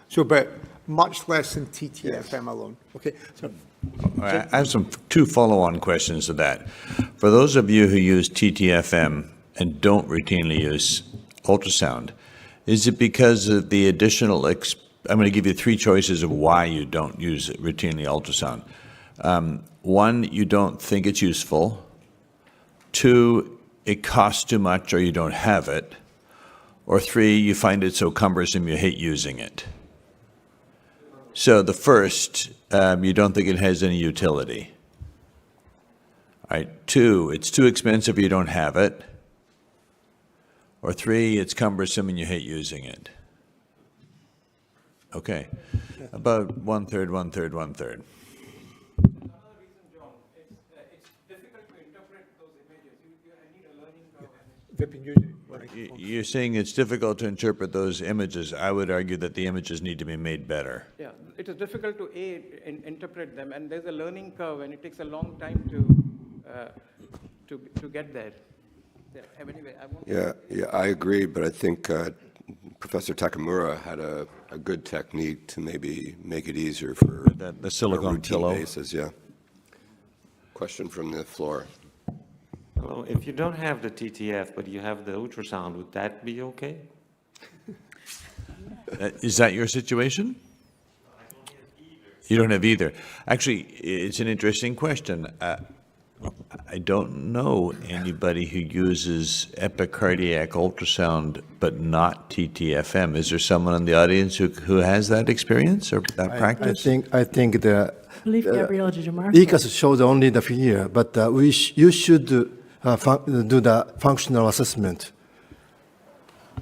So, but much less than TTFM alone. Okay. So, I have two follow-on questions to that. For those of you who use TTFM and don't routinely use ultrasound, is it because of the additional, I'm going to give you three choices of why you don't use routinely ultrasound. One, you don't think it's useful. Two, it costs too much or you don't have it. Or three, you find it so cumbersome you hate using it. So the first, you don't think it has any utility. All right. Two, it's too expensive, you don't have it. Or three, it's cumbersome and you hate using it. Okay. About one-third, one-third, one-third. Another reason, John, it's difficult to interpret those images. I need a learning curve. You're saying it's difficult to interpret those images. I would argue that the images need to be made better. Yeah, it is difficult to interpret them, and there's a learning curve, and it takes a long time to get there. Yeah, anyway, I won't. I agree, but I think Professor Takamura had a good technique to maybe make it easier for The silicone pillow. basis. Yeah. Question from the floor. Hello, if you don't have the TTF, but you have the ultrasound, would that be okay? Is that your situation? You don't have either. Actually, it's an interesting question. I don't know anybody who uses epicardiac ultrasound but not TTFM. Is there someone in the audience who has that experience or that practice? I think the I believe Gabrielle Jamarco. ECAS shows only the figure, but you should do the functional assessment.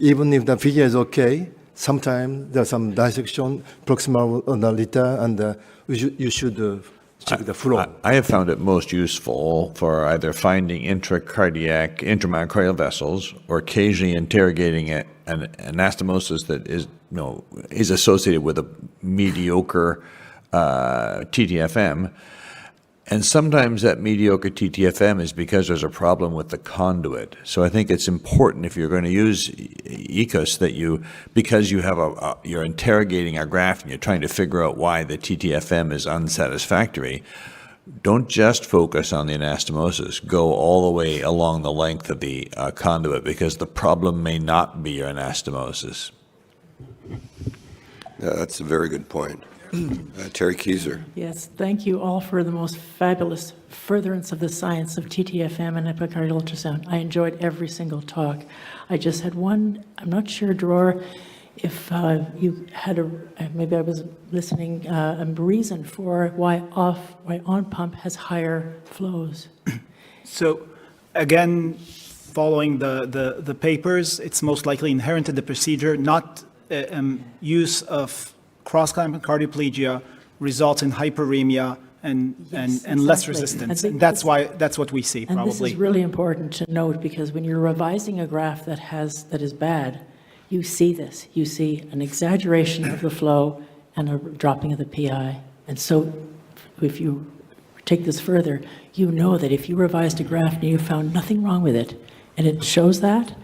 Even if the figure is okay, sometimes there's some dissection proximal on the litter, and you should check the flow. I have found it most useful for either finding intramyocardial vessels or occasionally interrogating an anastomosis that is associated with a mediocre TTFM. And sometimes that mediocre TTFM is because there's a problem with the conduit. So I think it's important if you're going to use ECOS that because you have you're interrogating a graft and you're trying to figure out why the TTFM is unsatisfactory, don't just focus on the anastomosis. Go all the way along the length of the conduit because the problem may not be your anastomosis. Yeah, that's a very good point. Terry Kieser. Yes, thank you all for the most fabulous furtherance of the science of TTFM and epicardial ultrasound. I enjoyed every single talk. I just had one, I'm not sure, Dror, if you had maybe I was listening, a reason for why on pump has higher flows. So again, following the papers, it's most likely inherent in the procedure, not use of cross-clamp cardioplegia results in hyperemia and less exactly. resistance. And And that's what we see, And probably. this is really important to note because when you're revising a graph that is bad, you see this. You see an exaggeration of the flow and a dropping of the PI. And so if you take this further, you know that if you revised a graft and you found nothing wrong with it, and it shows that,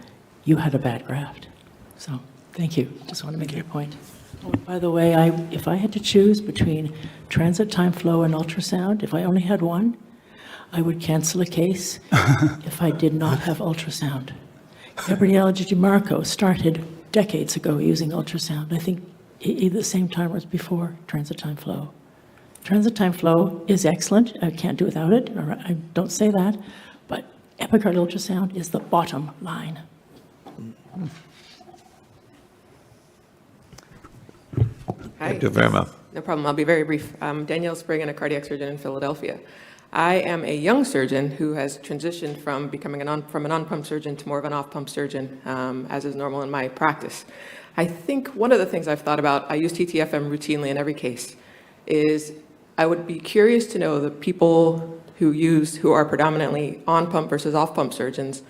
you had a bad graft. So thank you. Just want to make that point. Oh, by the way, if I had to choose between transit time flow and ultrasound, if I only had one, I would cancel a case if I did not have ultrasound. Gabriele DiMarco started decades ago using ultrasound. I think the same time as before transit time flow. Transit time flow is excellent. I can't do without it, or I don't say that, but epicardial ultrasound is the bottom line. Hi. Thank you very much. No problem. I'll be very brief. I'm Danielle Spriggan, a cardiac surgeon in Philadelphia. I am a young surgeon who has transitioned from becoming from an on-pump surgeon to more of an off-pump surgeon, as is normal in my practice. I think one of the things I've thought about, I use TTFM routinely in every case, is I would be curious to know the people who are predominantly on-pump versus off-pump surgeons,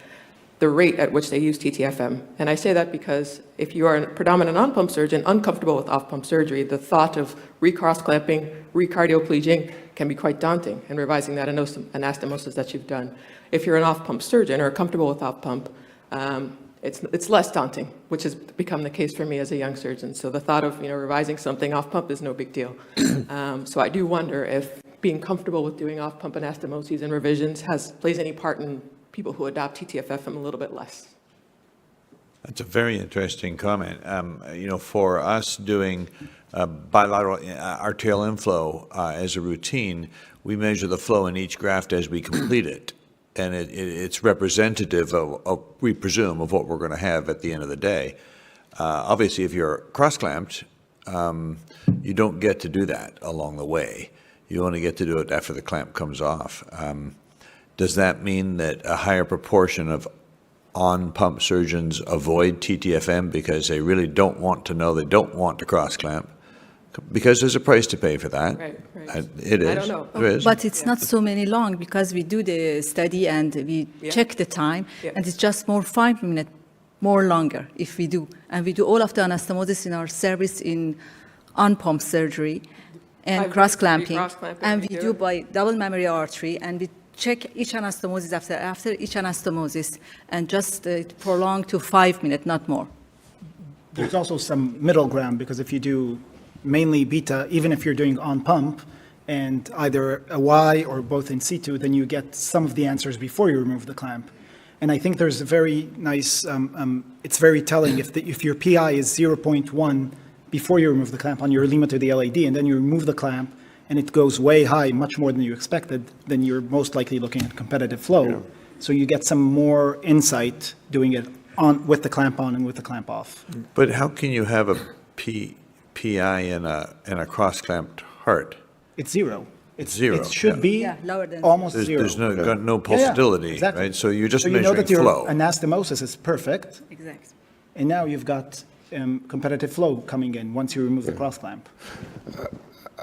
the rate at which they use TTFM. And I say that because if you are a predominant on-pump surgeon, uncomfortable with off-pump surgery, the thought of recross-clamping, recardiopleging can be quite daunting, and revising that anastomosis that you've done. If you're an off-pump surgeon or comfortable with off-pump, it's less daunting, which has become the case for me as a young surgeon. So the thought of revising something off-pump is no big deal. So I do wonder if being comfortable with doing off-pump anastomoses and revisions plays any part in people who adopt TTFM a little bit less. That's a very interesting comment. For us doing bilateral arterial inflow as a routine, we measure the flow in each graft as we complete it. And it's representative of, we presume, of what we're going to have at the end of the day. Obviously, if you're cross-clamped, you don't get to do that along the way. You only get to do it after the clamp comes off. Does that mean that a higher proportion of on-pump surgeons avoid TTFM because they really don't want to know, they don't want to cross-clamp? Because there's a price to pay for that. Right. It is. I don't know. There is. But it's not so many long, because we do the study and we check the time, and it's just more 5 minutes more longer if we do. And we do all of the anastomosis in our service in on-pump surgery and cross-clamping. And we do by double mammary artery, and we check each anastomosis after each anastomosis, and just prolong to 5 minutes, not more. There's also some middle ground, because if you do mainly beta, even if you're doing on pump and either a Y or both in situ, then you get some of the answers before you remove the clamp. And I think there's a very nice, it's very telling if your PI is 0.1 before you remove the clamp on your lima to the LAD, and then you remove the clamp and it goes way high, much more than you expected, then you're most likely looking at competitive flow. Yeah. So you get some more insight doing it with the clamp on and with the clamp off. But how can you have a PI in a cross-clamped heart? It's zero. It's zero. It should be lower than almost zero. There's no pulsatility, exactly. right? So you're just so measuring you know that flow. your anastomosis is perfect. Exactly. And now you've got competitive flow coming in once you remove the cross clamp.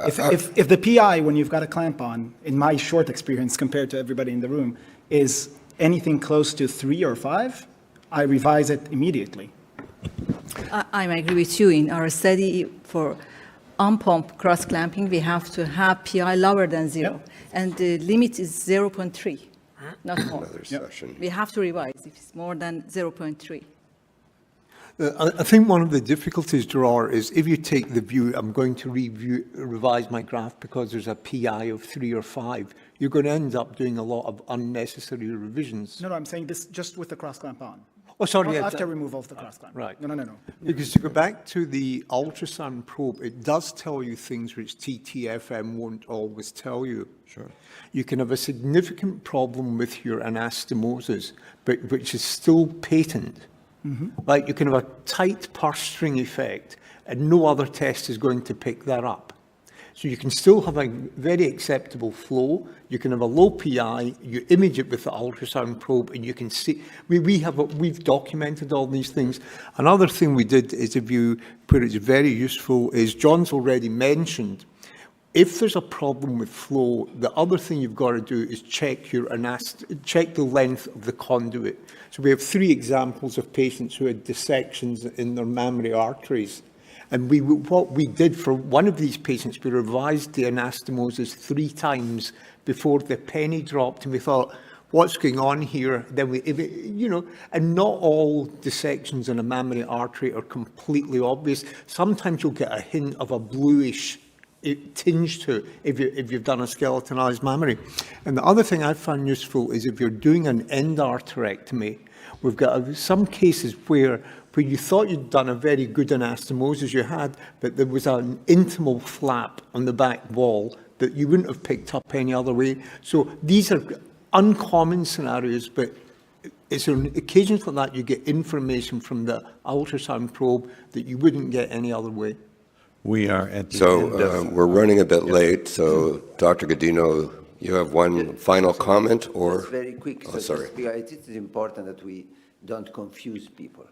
If the PI, when you've got a clamp on, in my short experience compared to everybody in the room, is anything close to 3 or 5, I revise it immediately. I agree with you. In our study for on-pump cross-clamping, we have to have PI lower than 0. Yep. And the limit is 0.3, not more. Another session. We have to revise if it's more than 0.3. I think one of the difficulties, Gerard, is if you take the view, I'm going to revise my graph because there's a PI of 3 or 5, you're going to end up doing a lot of unnecessary revisions. No, I'm saying this just with the cross clamp on. Oh, sorry. After removal of the cross clamp. Right. No. Because to go back to the ultrasound probe, it does tell you things which TTFM won't always tell you. Sure. You can have a significant problem with your anastomosis, but which is still patent. Mm-hmm. Like you can have a tight purse string effect, and no other test is going to pick that up. So you can still have a very acceptable flow. You can have a low PI. You image it with the ultrasound probe, and you can see. We've documented all these things. Another thing we did is, if you put it's very useful, is John's already mentioned. If there's a problem with flow, the other thing you've got to do is check check the length of the conduit. So we have 3 examples of patients who had dissections in their mammary arteries. And what we did for one of these patients, we revised the anastomosis 3 times before the penny dropped, and we thought, what's going on here? Then and not all dissections in a mammary artery are completely obvious. Sometimes you'll get a hint of a bluish tinge to it if you've done a skeletonized mammary. And the other thing I found useful is if you're doing an endarterectomy, we've got some cases where you thought you'd done a very good anastomosis you had, but there was an intimal flap on the back wall that you wouldn't have picked up any other way. So these are uncommon scenarios, but it's on occasions like that you get information from the ultrasound probe that you wouldn't get any other way. We are at the So end of... we're running a bit late, so Dr. Godino, you have one final comment, or? Just very quick. Oh, sorry. It is important that we don't confuse people.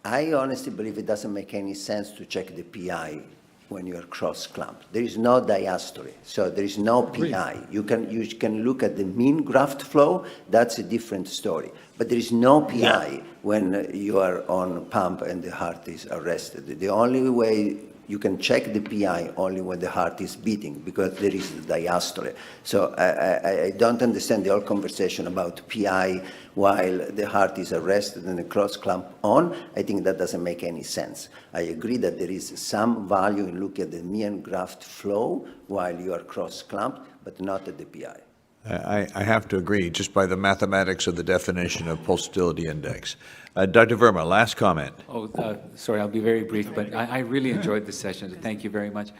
I honestly believe it doesn't make any sense to check the PI when you are cross-clamped. There is no diastole, so there is no PI. You can look at the mean graft flow, that's a different story. But there is no PI when you are on pump and the heart is arrested. The only way you can check the PI only when the heart is beating, because there is the diastole. So I don't understand the whole conversation about PI while the heart is arrested and the cross clamp on. I think that doesn't make any sense. I agree that there is some value in looking at the mean graft flow while you are cross clamped, but not at the PI. I have to agree, just by the mathematics of the definition of pulsatility index. Dr. Verma, last comment. Sorry, I'll be very brief, but I really enjoyed this session. Thank you very much.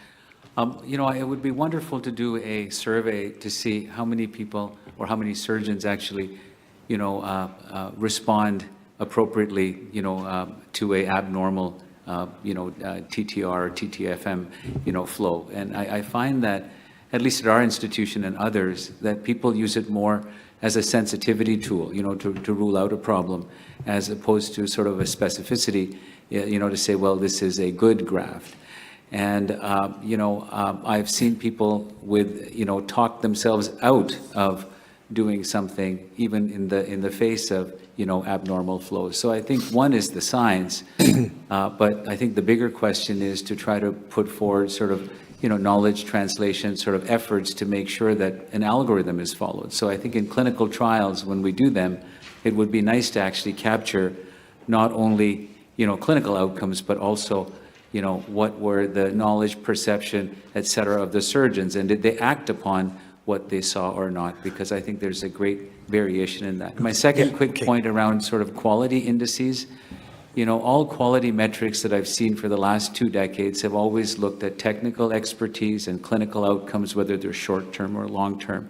It would be wonderful to do a survey to see how many people or how many surgeons actually, respond appropriately, to a abnormal, TTR or TTFM, flow. And I find that, at least at our institution and others, that people use it more as a sensitivity tool, to rule out a problem, as opposed to sort of a specificity, to say, well, this is a good graft. And, I've seen people with, talk themselves out of doing something, even in the face of, abnormal flows. So I think one is the science, but I think the bigger question is to try to put forward sort of, knowledge translation sort of efforts to make sure that an algorithm is followed. So I think in clinical trials, when we do them, it would be nice to actually capture not only, clinical outcomes, but also, what were the knowledge, perception, et cetera, of the surgeons, and did they act upon what they saw or not? Because I think there's a great variation in that. My second quick point around sort of quality indices, all quality metrics that I've seen for the last 2 decades have always looked at technical expertise and clinical outcomes, whether they're short-term or long-term.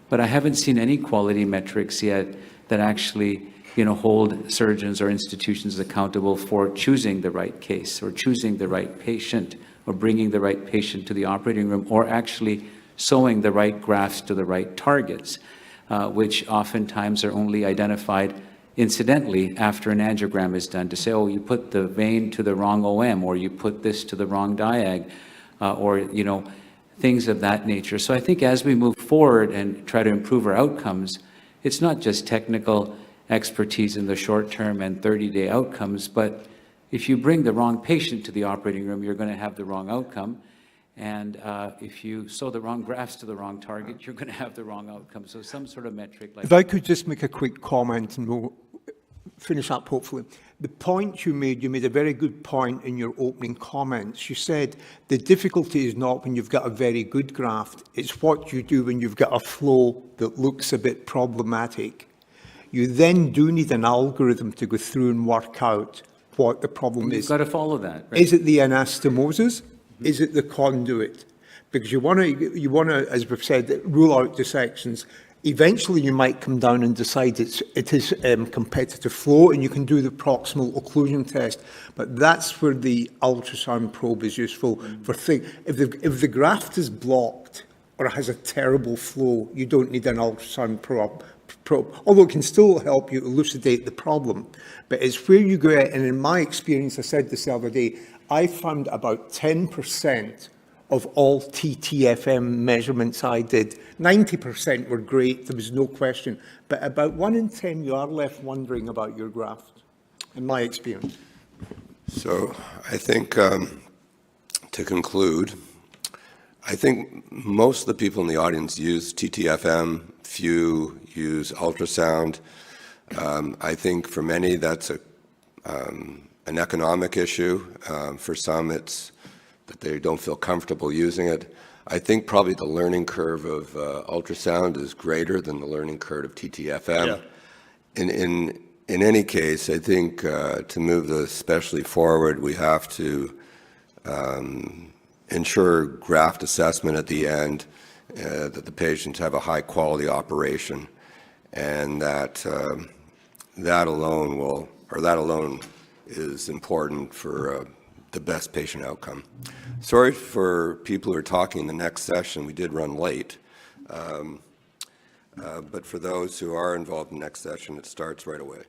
But I haven't seen any quality metrics yet that actually, hold surgeons or institutions accountable for choosing the right case or choosing the right patient or bringing the right patient to the operating room or actually sewing the right grafts to the right targets, which oftentimes are only identified incidentally after an angiogram is done, to say, oh, you put the vein to the wrong OM, or you put this to the wrong diag, or, things of that nature. So I think as we move forward and try to improve our outcomes, it's not just technical expertise in the short term and 30-day outcomes, but if you bring the wrong patient to the operating room, you're going to have the wrong outcome. And if you sew the wrong grafts to the wrong target, you're going to have the wrong outcome. So some sort of metric like... If I could just make a quick comment and we'll finish up, hopefully. The point you made a very good point in your opening comments. You said the difficulty is not when you've got a very good graft, it's what you do when you've got a flow that looks a bit problematic. You then do need an algorithm to go through and work out what the problem is. You've got to follow that, right? Is it the anastomosis? Is it the conduit? Because you want to, as we've said, rule out dissections. Eventually, you might come down and decide it is competitive flow, and you can do the proximal occlusion test. But that's where the ultrasound probe is useful for things. If the graft is blocked or has a terrible flow, you don't need an ultrasound probe. Although it can still help you elucidate the problem. But it's where you go out, and in my experience, I said this the other day, I found about 10% of all TTFM measurements I did. 90% were great, there was no question. But about 1 in 10, you are left wondering about your graft, in my experience. So I think, to conclude, I think most of the people in the audience use TTFM, few use ultrasound. I think for many that's an economic issue. For some it's that they don't feel comfortable using it. I think probably the learning curve of ultrasound is greater than the learning curve of TTFM. Yeah. In any case, I think to move the specialty forward, we have to ensure graft assessment at the end, that the patients have a high-quality operation, and that that alone is important for the best patient outcome. Sorry for people who are talking in the next session. We did run late. But for those who are involved in the next session, it starts right away.